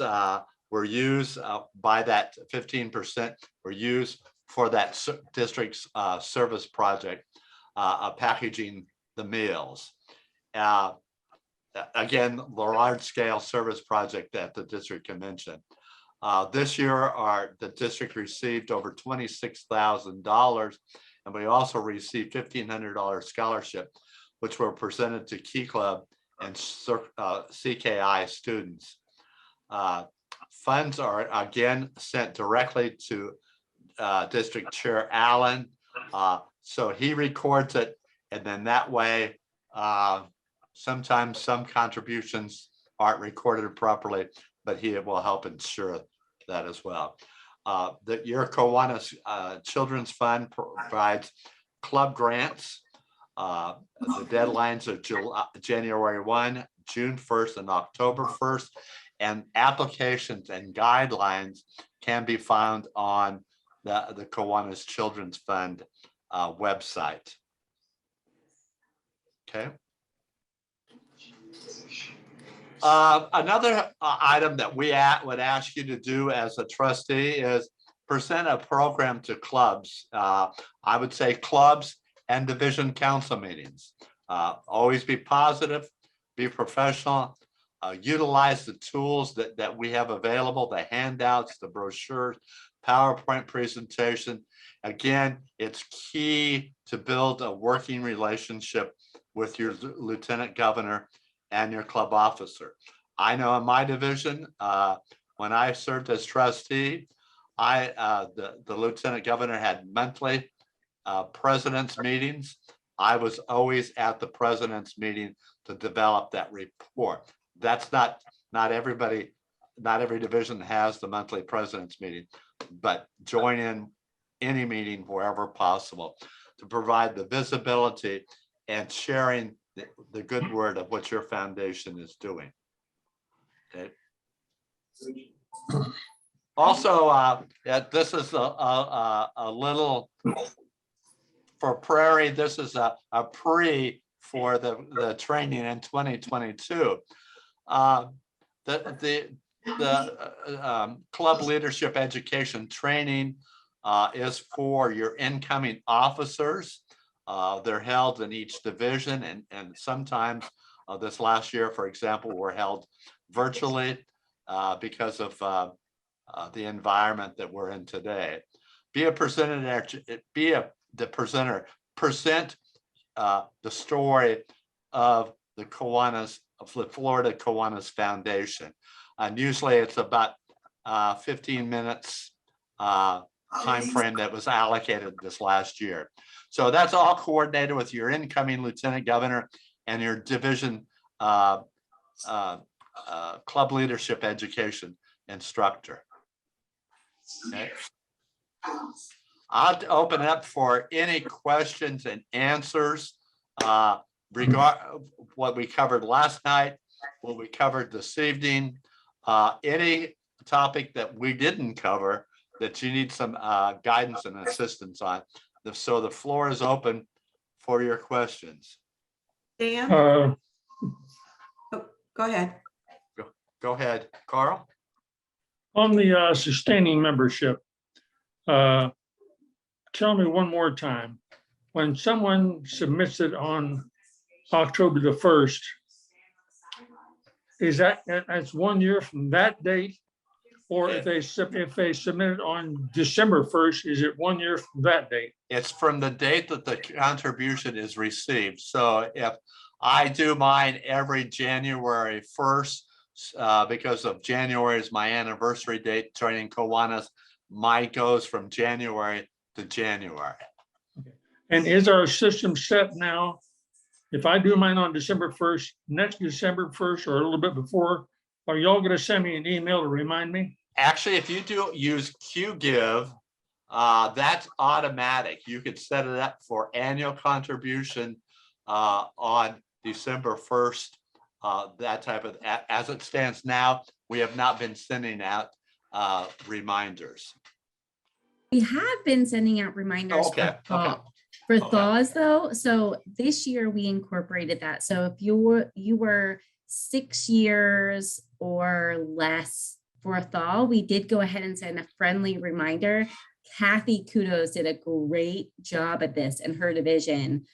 Speaker 2: were used by that 15% were used for that district's service project, packaging the meals. Again, the large-scale service project at the district convention. This year, the district received over $26,000, and we also received $1,500 scholarship, which were presented to Key Club and CKI students. Funds are again sent directly to District Chair Allen, so he records it, and then that way, sometimes some contributions aren't recorded properly, but he will help ensure that as well. Your Kiwanis Children's Fund provides club grants. The deadlines are January 1, June 1st, and October 1st, and applications and guidelines can be found on the Kiwanis Children's Fund website. Okay. Another item that we would ask you to do as a trustee is present a program to clubs. I would say clubs and division council meetings. Always be positive, be professional, utilize the tools that we have available, the handouts, the brochures, PowerPoint presentation. Again, it's key to build a working relationship with your lieutenant governor and your club officer. I know in my division, when I served as trustee, the lieutenant governor had monthly president's meetings. I was always at the president's meeting to develop that report. That's not everybody, not every division has the monthly president's meeting, but join in any meeting wherever possible to provide the visibility and sharing the good word of what your foundation is doing. Okay. Also, this is a little for Prairie. This is a pre for the training in 2022. The club leadership education training is for your incoming officers. They're held in each division, and sometimes this last year, for example, were held virtually because of the environment that we're in today. Be a presenter, the presenter, present the story of the Kiwanis, of the Florida Kiwanis Foundation. And usually it's about 15 minutes time frame that was allocated this last year. So that's all coordinated with your incoming lieutenant governor and your division club leadership education instructor. Okay. I'll open up for any questions and answers regarding what we covered last night, what we covered this evening, any topic that we didn't cover that you need some guidance and assistance on. So the floor is open for your questions.
Speaker 5: Dan?
Speaker 3: Uh,
Speaker 5: Go ahead.
Speaker 2: Go ahead, Carl.
Speaker 3: On the sustaining membership, tell me one more time, when someone submits it on October the 1st, is that's 1 year from that date? Or if they submit it on December 1st, is it 1 year from that date?
Speaker 2: It's from the date that the contribution is received. So if I do mine every January 1st, because of January is my anniversary date, joining Kiwanis, mine goes from January to January.
Speaker 3: Okay. And is our system set now? If I do mine on December 1st, next December 1st, or a little bit before, are y'all going to send me an email to remind me?
Speaker 2: Actually, if you do use QGive, That's automatic. You could set it up for annual contribution on December 1st. That type of, as it stands now, we have not been sending out reminders.
Speaker 4: We have been sending out reminders
Speaker 2: Okay,
Speaker 4: for
Speaker 2: okay.
Speaker 4: Thaw. For
Speaker 2: Okay.
Speaker 4: Thaws though, so this year we incorporated that. So if you were 6 years or less for Thaw, we did go ahead and send a friendly reminder. Kathy Kudos did a great job at this in her division.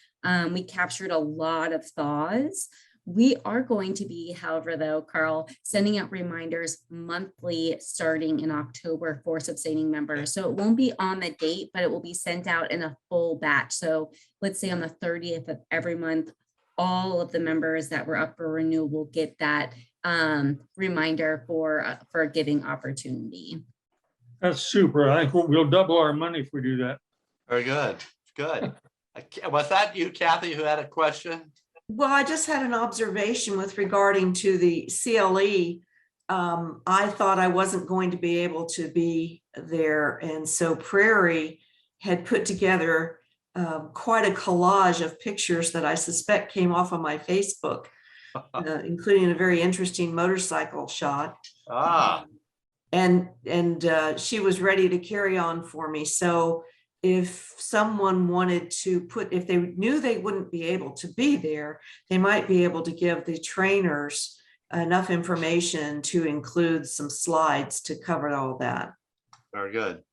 Speaker 4: We captured a lot of Thaws. We are going to be, however, though, Carl, sending out reminders monthly starting in October for sustaining members. So it won't be on the date, but it will be sent out in a full batch. So let's say on the 30th of every month, all of the members that were up for renewal will get that reminder for a giving opportunity.
Speaker 3: That's super. I think we'll double our money if we do that.
Speaker 2: Very good. Good. Was that you, Kathy, who had a question?
Speaker 5: Well, I just had an observation with regarding to the CLE. I thought I wasn't going to be able to be there. And so Prairie had put together quite a collage of pictures that I suspect came off of my Facebook, including a very interesting motorcycle shot. And she was ready to carry on for me. So if someone wanted to if they knew they wouldn't be able to be there, they might be able to give the trainers enough information to include some slides to cover all that.
Speaker 2: Very good.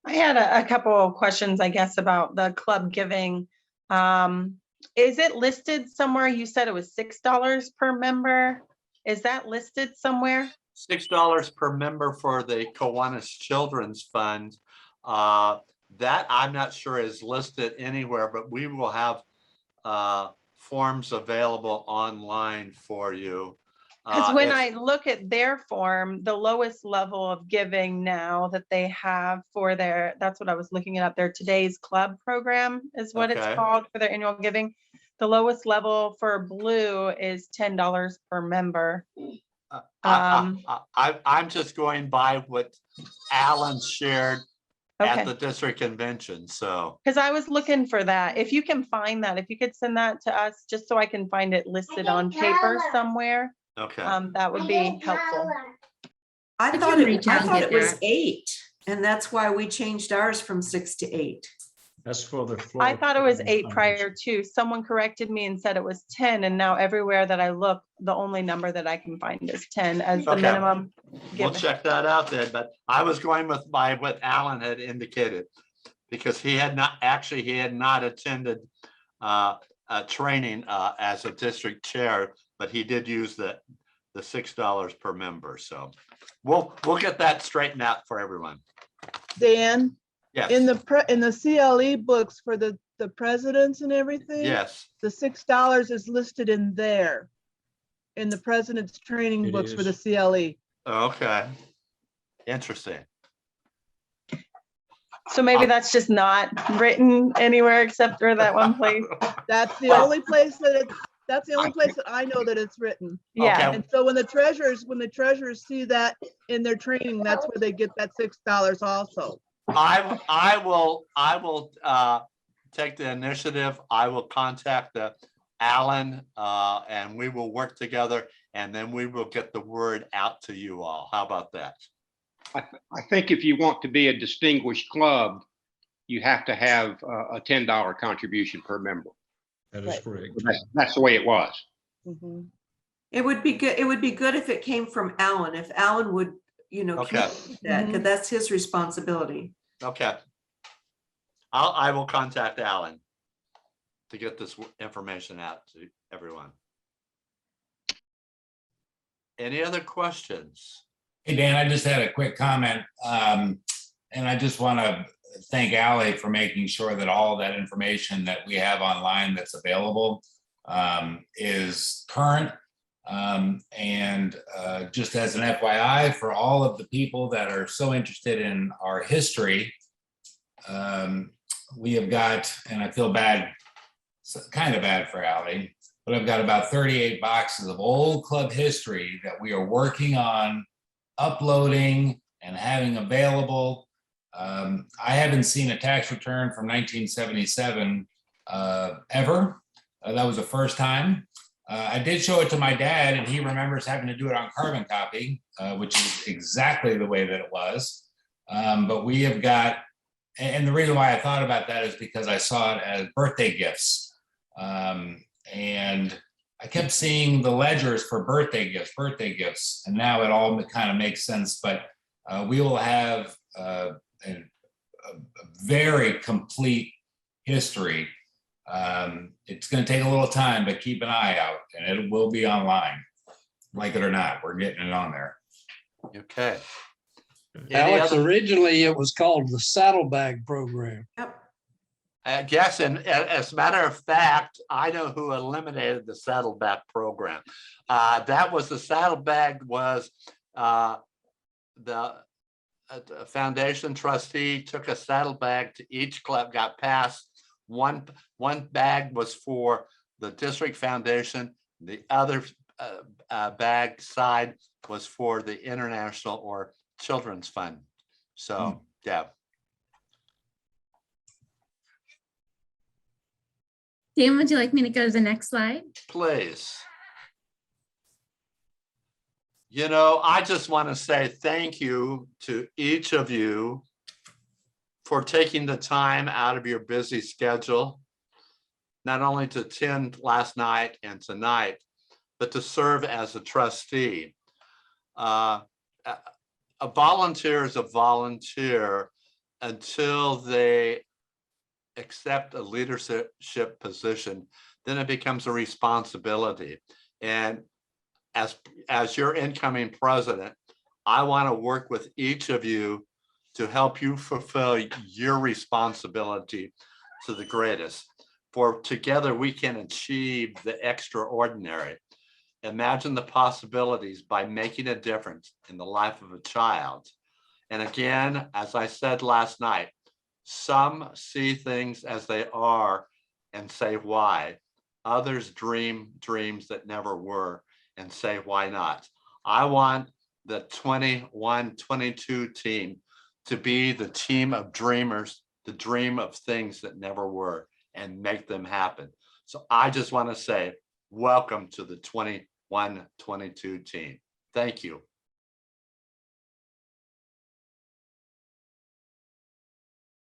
Speaker 6: I had a couple of questions, I guess, about the club giving. Is it listed somewhere? You said it was $6 per member. Is that listed somewhere?
Speaker 2: $6 per member for the Kiwanis Children's Fund. That I'm not sure is listed anywhere, but we will have forms available online for you.
Speaker 6: Because when I look at their form, the lowest level of giving now that they have for their, that's what I was looking at, their Today's Club program is what it's called for their annual giving. The lowest level for Blue is $10 per member.
Speaker 2: I'm just going by what Alan shared at the district convention. So
Speaker 6: because I was looking for that. If you can find that, if you could send that to us, just so I can find it listed on paper somewhere.
Speaker 2: Okay.
Speaker 6: That would be helpful.
Speaker 5: I
Speaker 4: can
Speaker 5: thought
Speaker 4: reach out and
Speaker 5: it
Speaker 4: get
Speaker 5: was
Speaker 4: that.
Speaker 5: 8, and that's why we changed ours from 6 to 8.
Speaker 7: That's for the.
Speaker 6: I thought it was 8 prior to. Someone corrected me and said it was 10, and now everywhere that I look, the only number that I can find is 10 as the minimum.
Speaker 2: We'll check that out then, but I was going by what Alan had indicated, because he had not attended a training as a district chair, but he did use the $6 per member. So we'll get that straightened out for everyone.
Speaker 8: Dan,
Speaker 2: Yes.
Speaker 8: in the CLE books for the presidents and everything,
Speaker 2: Yes.
Speaker 8: the $6 is listed in there, in the president's training
Speaker 7: It
Speaker 8: books for
Speaker 7: is.
Speaker 8: the CLE.
Speaker 2: Okay. Interesting.
Speaker 6: So maybe that's just not written anywhere except for that one place.
Speaker 8: That's the only place that I know that it's written.
Speaker 6: Yeah.
Speaker 2: Okay.
Speaker 8: And so when the treasurers see that in their training, that's where they get that $6 also.
Speaker 2: I will take the initiative. I will contact Alan and we will work together, and then we will get the word out to you all. How about that?
Speaker 9: I think if you want to be a distinguished club, you have to have a $10 contribution per member.
Speaker 7: That is correct.
Speaker 9: That's the way it was.
Speaker 8: Mhm.
Speaker 5: It would be good. It would be good if it came from Alan. If Alan would, communicate that, because that's his responsibility.
Speaker 2: Okay. I will contact Alan to get this information out to everyone. Any other questions?
Speaker 1: Hey, Dan, I just had a quick comment. And I just want to thank Ally for making sure that all of that information that we have online that's available is current. And just as an FYI, for all of the people that are so interested in our history, we have got, and I feel bad, kind of bad for Ally, but I've got about 38 boxes of old club history that we are working on uploading and having available. I haven't seen a tax return from 1977 ever. That was the first time. I did show it to my dad, and he remembers having to do it on carbon copy, which is exactly the way that it was. But we have got, and the reason why I thought about that is because I saw it as birthday gifts. And I kept seeing the ledgers for birthday gifts, and now it all kind of makes sense. But we will have a very complete history. It's going to take a little time, but keep an eye out, and it will be online. Like it or not, we're getting it on there.
Speaker 2: Okay.
Speaker 10: Alex, originally it was called the Saddleback Program.
Speaker 5: Yep.
Speaker 2: Yes, and as a matter of fact, I know who eliminated the Saddleback Program. That was the Saddleback was the foundation trustee took a saddlebag to each club, got passed. One bag was for the district foundation. The other bag side was for the international or children's fund. So, yeah.
Speaker 4: Dan, would you like me to go to the next slide?
Speaker 2: Please. You know, I just want to say thank you to each of you for taking the time out of your busy schedule, not only to attend last night and tonight, but to serve as a trustee. A volunteer is a volunteer until they accept a leadership position, then it becomes a responsibility. And as your incoming president, I want to work with each of you to help you fulfill your responsibility to the greatest. For together we can achieve the extraordinary. Imagine the possibilities by making a difference in the life of a child. And again, as I said last night, some see things as they are and say why. Others dream dreams that never were and say why not. I want the 21-22 team to be the team of dreamers, the dream of things that never were, and make them happen. So I just want to say welcome to the 21-22 team. Thank you.